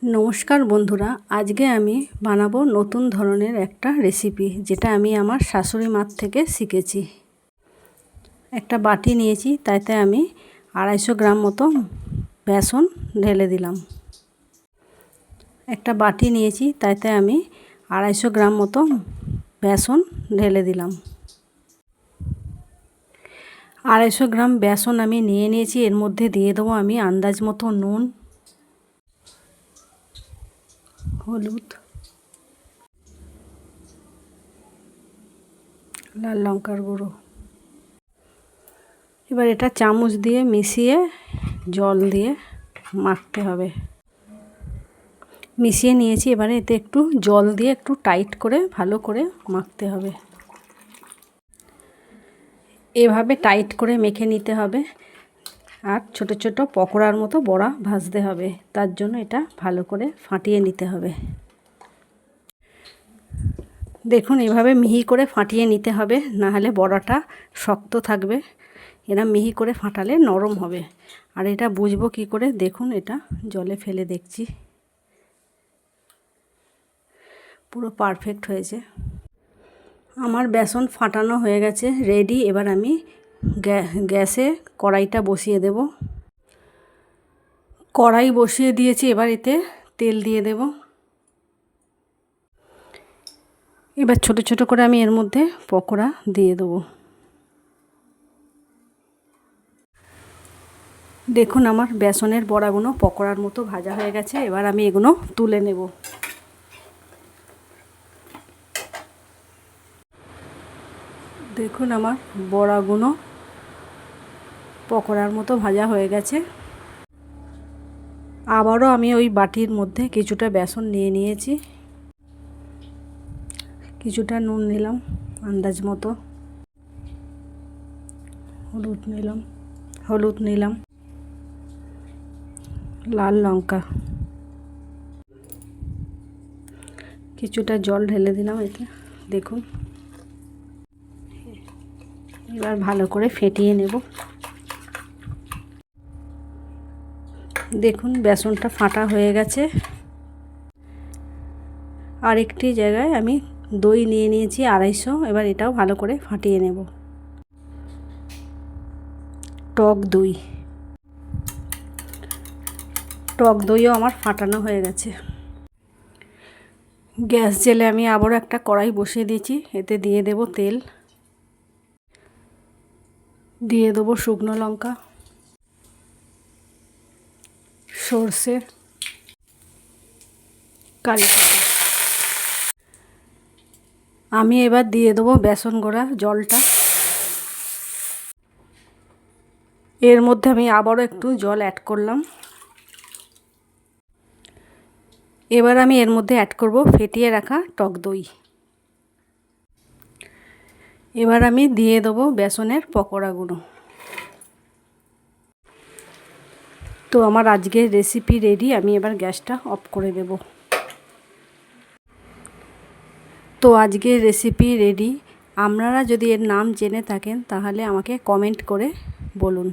নমস্কার বন্ধুরা, আজকে আমি বানাবো নতুন ধরনের একটা রেসিপি, যেটা আমি আমার শাশুড়ি মার থেকে শিখেছি। একটা বাটি নিয়েছি, তাতে আমি 250 গ্রাম মতো বেসন ঢেলে দিলাম। একটা বাটি নিয়েছি, তাতে আমি 250 গ্রাম মতো বেসন ঢেলে দিলাম। 250 গ্রাম বেসন আমি নিয়ে নিয়েছি। এর মধ্যে দিয়ে দেবো আমি আন্দাজ মতো নুন, হলুদ, লাল লঙ্কার গুঁড়ো। এবার এটা চামচ দিয়ে মিশিয়ে জল দিয়ে মাখতে হবে। মিশিয়ে নিয়েছি, এবারে এতে একটু জল দিয়ে একটু টাইট করে ভালো করে মাখতে হবে। এভাবে টাইট করে মেখে নিতে হবে। আর ছোট ছোট পকোড়ার মতো বড়া ভাজতে হবে, তার জন্য এটা ভালো করে ফাটিয়ে নিতে হবে। দেখুন, এভাবে মিহি করে ফাটিয়ে নিতে হবে, না হলে বড়াটা শক্ত থাকবে। এরা মিহি করে ফাটালে নরম হবে। আর এটা বুঝবো কি করে? দেখুন, এটা জলে ফেলে দেখছি, পুরো পারফেক্ট হয়েছে। আমার বেসন ফাটানো হয়ে গেছে, রেডি। এবার আমি গ্যাসে কড়াইটা বসিয়ে দেব। কড়াই বসিয়ে দিয়েছি, এবার এতে তেল দিয়ে দেব। এবার ছোট ছোট করে আমি এর মধ্যে পকোড়া দিয়ে দেবো। দেখুন, আমার বেসনের বড়াগুলো পকোড়ার মতো ভাজা হয়ে গেছে। এবার আমি এগুলো তুলে নেব। দেখুন, আমার বড়াগুলো পকোড়ার মতো ভাজা হয়ে গেছে। আবারও আমি ওই বাটির মধ্যে কিছুটা বেসন নিয়ে নিয়েছি, কিছুটা নুন নিলাম আন্দাজ মতো, হলুদ নিলাম, লাল লঙ্কা, কিছুটা জল ঢেলে দিলাম এতে। দেখুন, এবার ভালো করে ফেটিয়ে নেব। দেখুন, বেসনটা ফাটা হয়ে গেছে। আর একটি জায়গায় আমি দই নিয়ে নিয়েছি 250। এবার এটাও ভালো করে ফাটিয়ে নেব। টক দইও আমার ফাটানো হয়ে গেছে। গ্যাস জেলে আমি আবারও একটা কড়াই বসিয়ে দিয়েছি। এতে দিয়ে দেব তেল, দিয়ে দেবো শুকনো লঙ্কা, সর্ষে, কারি পাতা। আমি এবার দিয়ে দেবো বেসন গোড়া জলটা। এর মধ্যে আমি আবারও একটু জল অ্যাড করলাম। এবার আমি এর মধ্যে অ্যাড করব ফেটিয়ে রাখা টক দই। এবার আমি দিয়ে দেবো বেসনের পকোড়াগুলো। তো আমার আজকের রেসিপি রেডি। আমি এবার গ্যাসটা অফ করে দেব। তো আজকের রেসিপি রেডি। আপনারা যদি এর নাম জেনে থাকেন, তাহলে আমাকে কমেন্ট করে বলুন।